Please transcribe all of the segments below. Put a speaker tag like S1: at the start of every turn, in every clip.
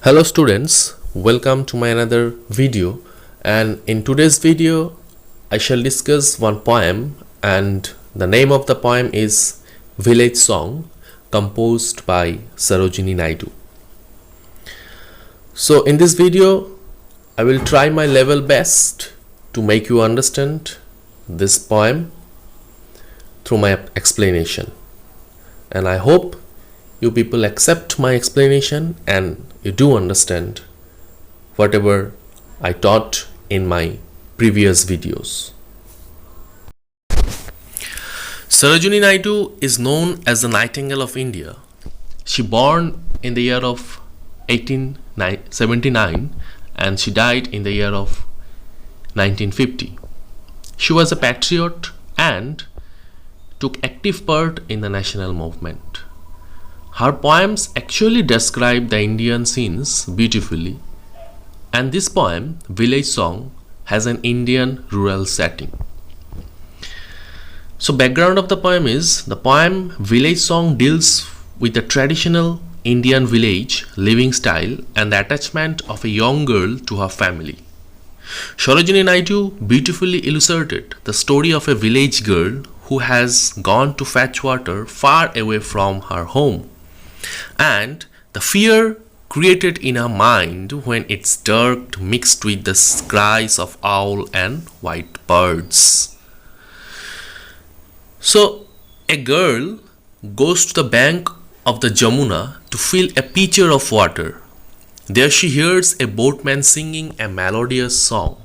S1: Hello students, welcome to my another video, and in today's video I shall discuss one poem, and the name of the poem is Village Song, composed by Sarojini Naidu. So in this video I will try my level best to make you understand this poem through my explanation, and I hope you people accept my explanation and you do understand whatever I taught in my previous videos. Sarojini Naidu is known as the Nightingale of India. She born in the year of 1879 and she died in the year of 1950. She was a patriot and took active part in the national movement. Her poems actually describe the Indian scenes beautifully, and this poem, Village Song, has an Indian rural setting. So background of the poem is, the poem Village Song deals with the traditional Indian village living style and the attachment of a young girl to her family. Sarojini Naidu beautifully illustrated the story of a village girl who has gone to fetch water far away from her home, and the fear created in her mind when it's dark mixed with the cries of owl and white birds. So a girl goes to the bank of the Jamuna to fill a pitcher of water. There she hears a boatman singing a melodious song.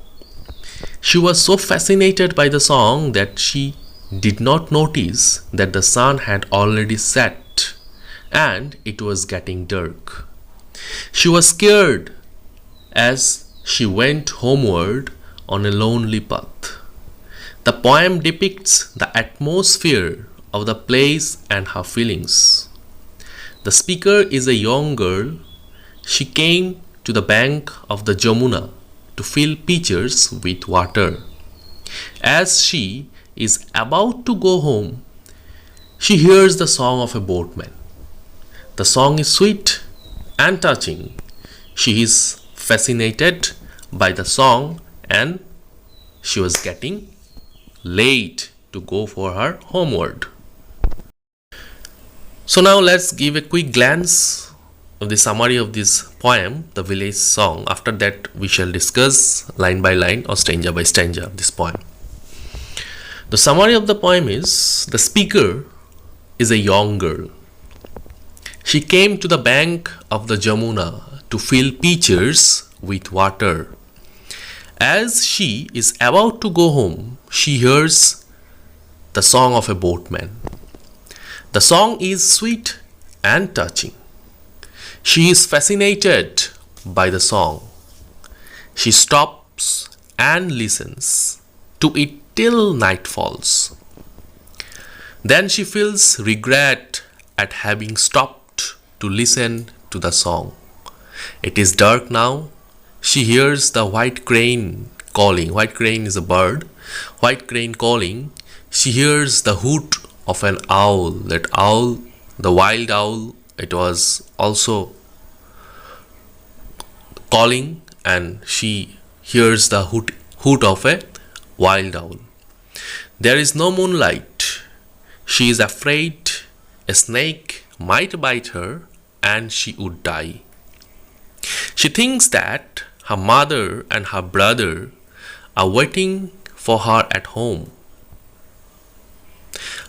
S1: She was so fascinated by the song that she did not notice that the sun had already set and it was getting dark. She was scared as she went homeward on a lonely path. The poem depicts the atmosphere of the place and her feelings. The speaker is a young girl. She came to the bank of the Jamuna to fill pitchers with water. As she is about to go home, she hears the song of a boatman. The song is sweet and touching. She is fascinated by the song and she was getting late to go for her homeward. So now let's give a quick glance of the summary of this poem, the Village Song. After that we shall discuss line by line or stanza by stanza of this poem. The summary of the poem is, the speaker is a young girl. She came to the bank of the Jamuna to fill pitchers with water. As she is about to go home, she hears the song of a boatman. The song is sweet and touching. She is fascinated by the song. She stops and listens to it till night falls. Then she feels regret at having stopped to listen to the song. It is dark now. She hears the white crane calling. White crane is a bird. White crane calling. She hears the hoot of an owl. That owl, the wild owl, it was also calling, and she hears the hoot of a wild owl. There is no moonlight. She is afraid a snake might bite her and she would die. She thinks that her mother and her brother are waiting for her at home.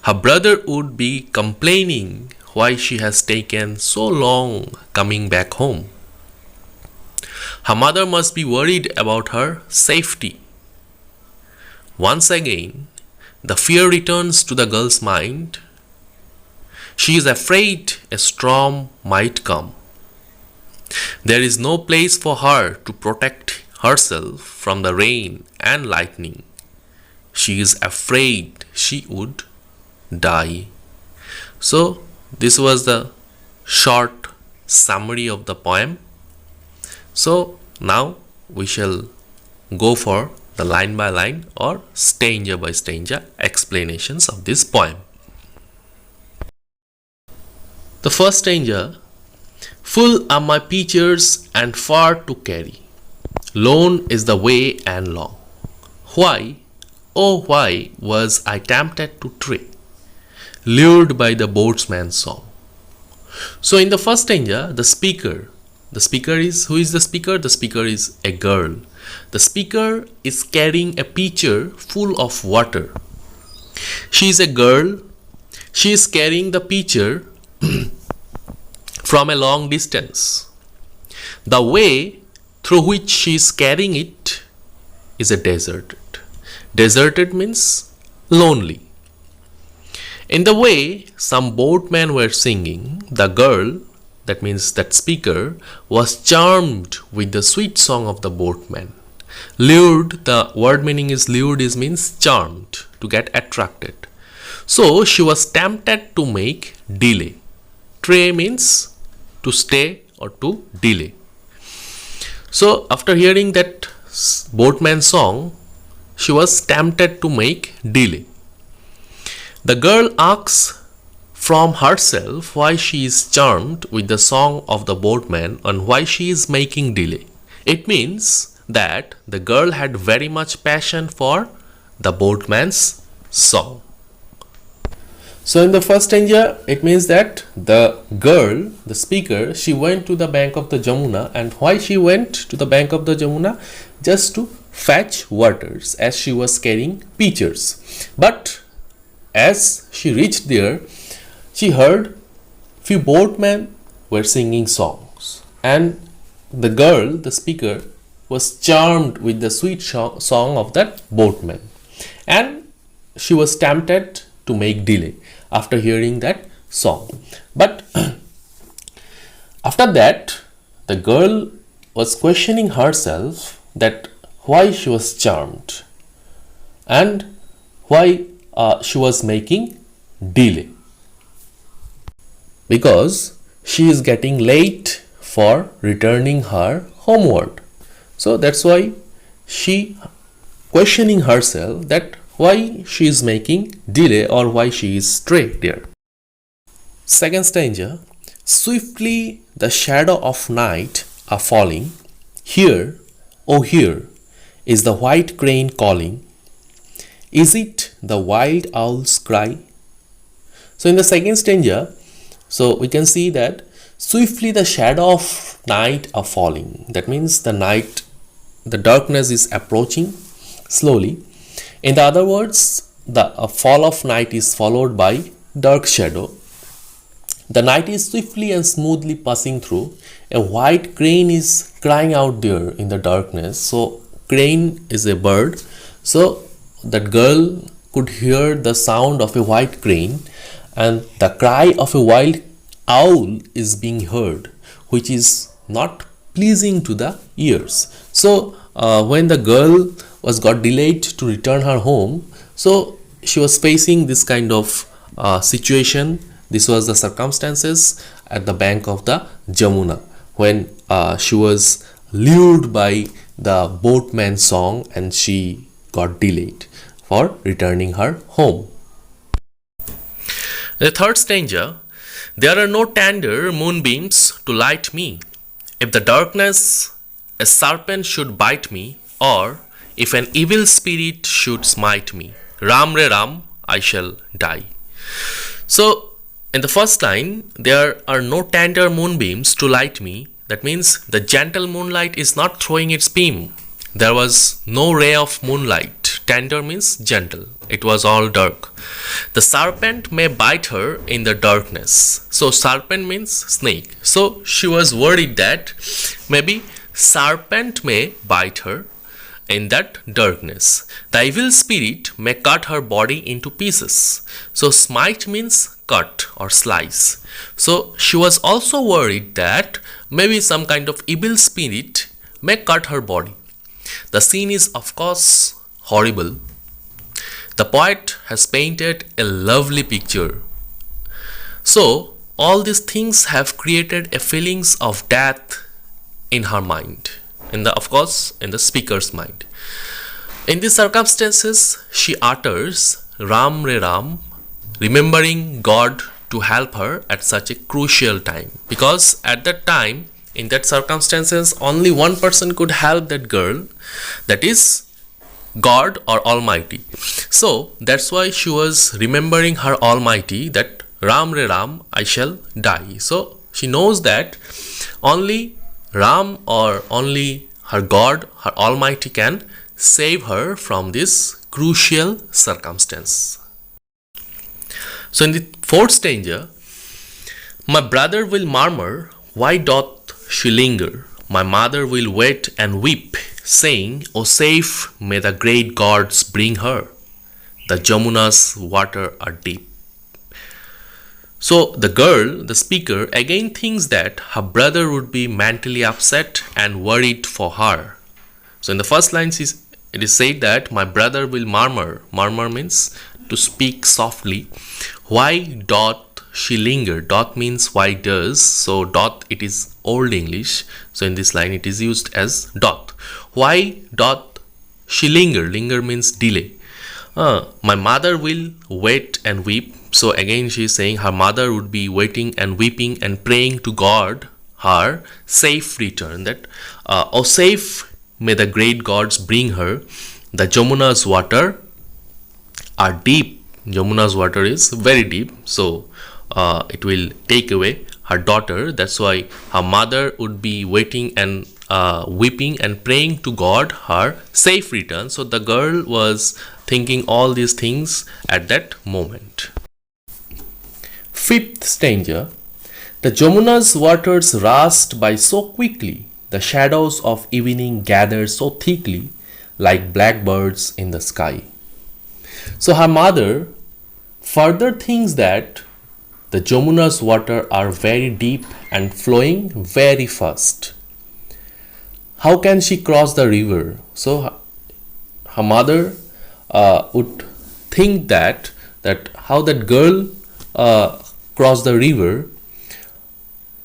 S1: Her brother would be complaining why she has taken so long coming back home. Her mother must be worried about her safety. Once again, the fear returns to the girl's mind. She is afraid a storm might come. There is no place for her to protect herself from the rain and lightning. She is afraid she would die. So this was the short summary of the poem. So now we shall go for the line by line or stanza by stanza explanations of this poem. The first stanza, Full are my pitchers and far to carry. Lone is the way and long. Why, oh why was I tempted to stray, lured by the boatman's song? So in the first stanza, the speaker is, who is the speaker? The speaker is a girl. The speaker is carrying a pitcher full of water. She is a girl. She is carrying the pitcher from a long distance. The way through which she is carrying it is a deserted. Deserted means lonely. In the way some boatmen were singing, the girl, that means that speaker, was charmed with the sweet song of the boatman. Lured, the word meaning is lured is means charmed, to get attracted. So she was tempted to make delay. Stray means to stay or to delay. So after hearing that boatman song, she was tempted to make delay. The girl asks from herself why she is charmed with the song of the boatman and why she is making delay. It means that the girl had very much passion for the boatman's song. So in the first stanza, it means that the girl, the speaker, she went to the bank of the Jamuna. And why she went to the bank of the Jamuna? Just to fetch waters, as she was carrying pitchers. But as she reached there, she heard few boatmen were singing songs, and the girl, the speaker, was charmed with the sweet song of that boatman, and she was tempted to make delay after hearing that song. But after that, the girl was questioning herself that why she was charmed and why she was making delay, because she is getting late for returning her homeward. So that's why she questioning herself that why she is making delay or why she is stray there. Second stanza, swiftly the shadow of night are falling. Here, oh here, is the white crane calling. Is it the wild owl's cry? So in the second stanza, so we can see that swiftly the shadow of night are falling. That means the night, the darkness is approaching slowly. In the other words, the fall of night is followed by dark shadow. The night is swiftly and smoothly passing through. A white crane is crying out there in the darkness. So crane is a bird. So that girl could hear the sound of a white crane, and the cry of a wild owl is being heard, which is not pleasing to the ears. So when the girl got delayed to return her home, so she was facing this kind of situation. This was the circumstances at the bank of the Jamuna when she was lured by the boatman's song and she got delayed for returning her home. The third stanza, there are no tender moonbeams to light me. If the darkness a serpent should bite me, or if an evil spirit should smite me, Ram re Ram, I shall die. So in the first line, there are no tender moonbeams to light me. That means the gentle moonlight is not throwing its beam. There was no ray of moonlight. Tender means gentle. It was all dark. The serpent may bite her in the darkness. So serpent means snake. So she was worried that maybe serpent may bite her in that darkness. The evil spirit may cut her body into pieces. So smite means cut or slice. So she was also worried that maybe some kind of evil spirit may cut her body. The scene is of course horrible. The poet has painted a lovely picture. So all these things have created a feelings of death in her mind, in the speaker's mind. In these circumstances, she utters Ram re Ram, remembering God to help her at such a crucial time, because at that time, in that circumstances, only one person could help that girl, that is God or Almighty. So that's why she was remembering her Almighty, that Ram Re Ram, I shall die. So she knows that only Ram or only her God, her Almighty, can save her from this crucial circumstance. So in the fourth stanza, my brother will murmur, why doth she linger? My mother will wait and weep, saying, O safe may the great gods bring her. The Jamuna's water are deep. So the girl, the speaker, again thinks that her brother would be mentally upset and worried for her. So in the first lines, it is said that my brother will murmur. Murmur means to speak softly. Why doth she linger? Doth means why does. So doth, it is old English. So in this line it is used as doth. Why doth she linger? Linger means delay. My mother will wait and weep. So again she is saying her mother would be waiting and weeping and praying to God her safe return. That O safe may the great gods bring her. The Jamuna's water are deep. Jamuna's water is very deep. So it will take away her daughter. That's why her mother would be waiting and weeping and praying to God her safe return. So the girl was thinking all these things at that moment. Fifth stanza. The Jamuna's waters rushed by so quickly, the shadows of evening gather so thickly, like blackbirds in the sky. So her mother further thinks that the Jamuna's water are very deep and flowing very fast. How can she cross the river? So her mother would think that how that girl crossed the river,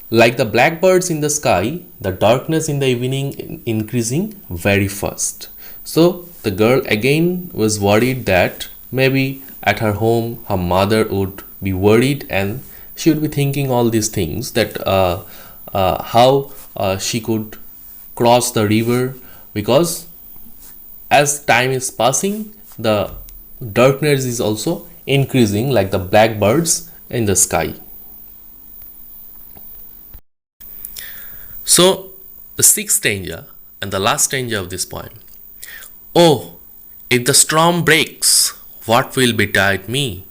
S1: like the blackbirds in the sky, the darkness in the evening increasing very fast. So the girl again was worried that maybe at her home her mother would be worried and she would be thinking all these things, that how she could cross the river, because as time is passing the darkness is also increasing like the blackbirds in the sky. So the sixth stanza and the last stanza of this poem. Oh, if the storm breaks, what will betide me?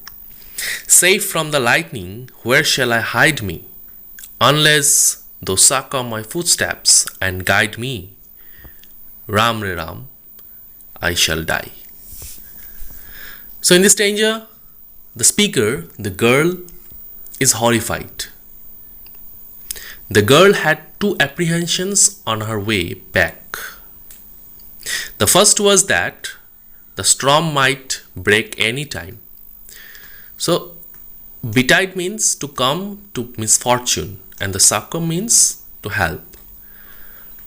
S1: Safe from the lightning, where shall I hide me? Unless thou succor my footsteps and guide me, Ram Re Ram, I shall die. So in this stanza, the speaker, the girl, is horrified. The girl had two apprehensions on her way back. The first was that the storm might break any time. So betide means to come to misfortune, and the succor means to help.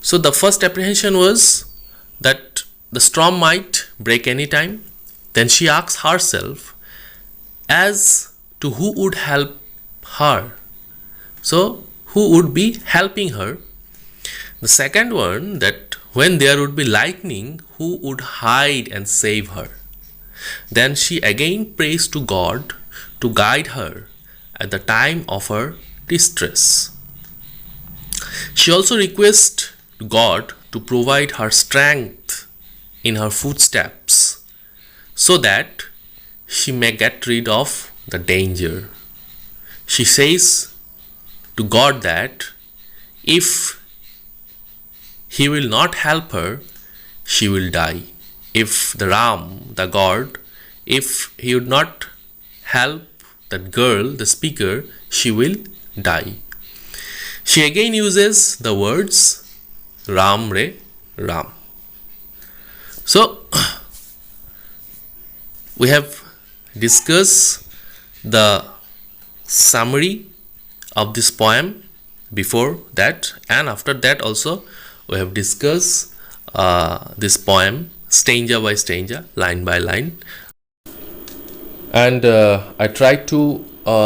S1: So the first apprehension was that the storm might break any time. Then she asks herself as to who would help her. So who would be helping her? The second one, that when there would be lightning, who would hide and save her? Then she again prays to God to guide her at the time of her distress. She also requests God to provide her strength in her footsteps so that she may get rid of the danger. She says to God that if He will not help her, she will die. If the Ram, the God, if he would not help that girl, the speaker, she will die. She again uses the words Ram Re Ram. So we have discussed the summary of this poem before that, and after that also we have discussed this poem stanza by stanza, line by line, and I tried to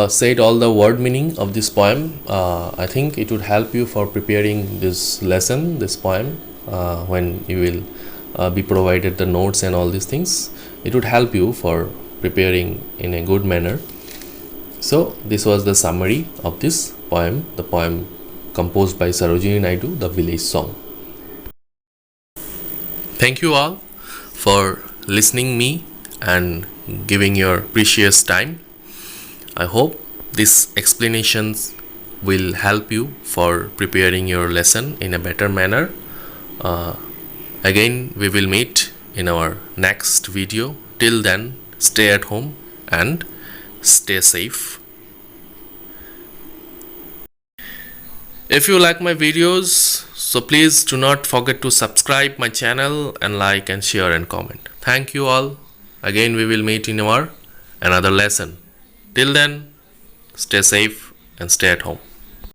S1: said all the word meaning of this poem. I think it would help you for preparing this lesson, this poem, when you will be provided the notes and all these things. It would help you for preparing in a good manner. So this was the summary of this poem, the poem composed by Sarojini Naidu, The Village Song. Thank you all for listening me and giving your precious time. I hope these explanations will help you for preparing your lesson in a better manner. Again, we will meet in our next video. Till then, stay at home and stay safe. If you like my videos, so please do not forget to subscribe my channel and like and share and comment. Thank you all. Again, we will meet in our another lesson. Till then, stay safe and stay at home.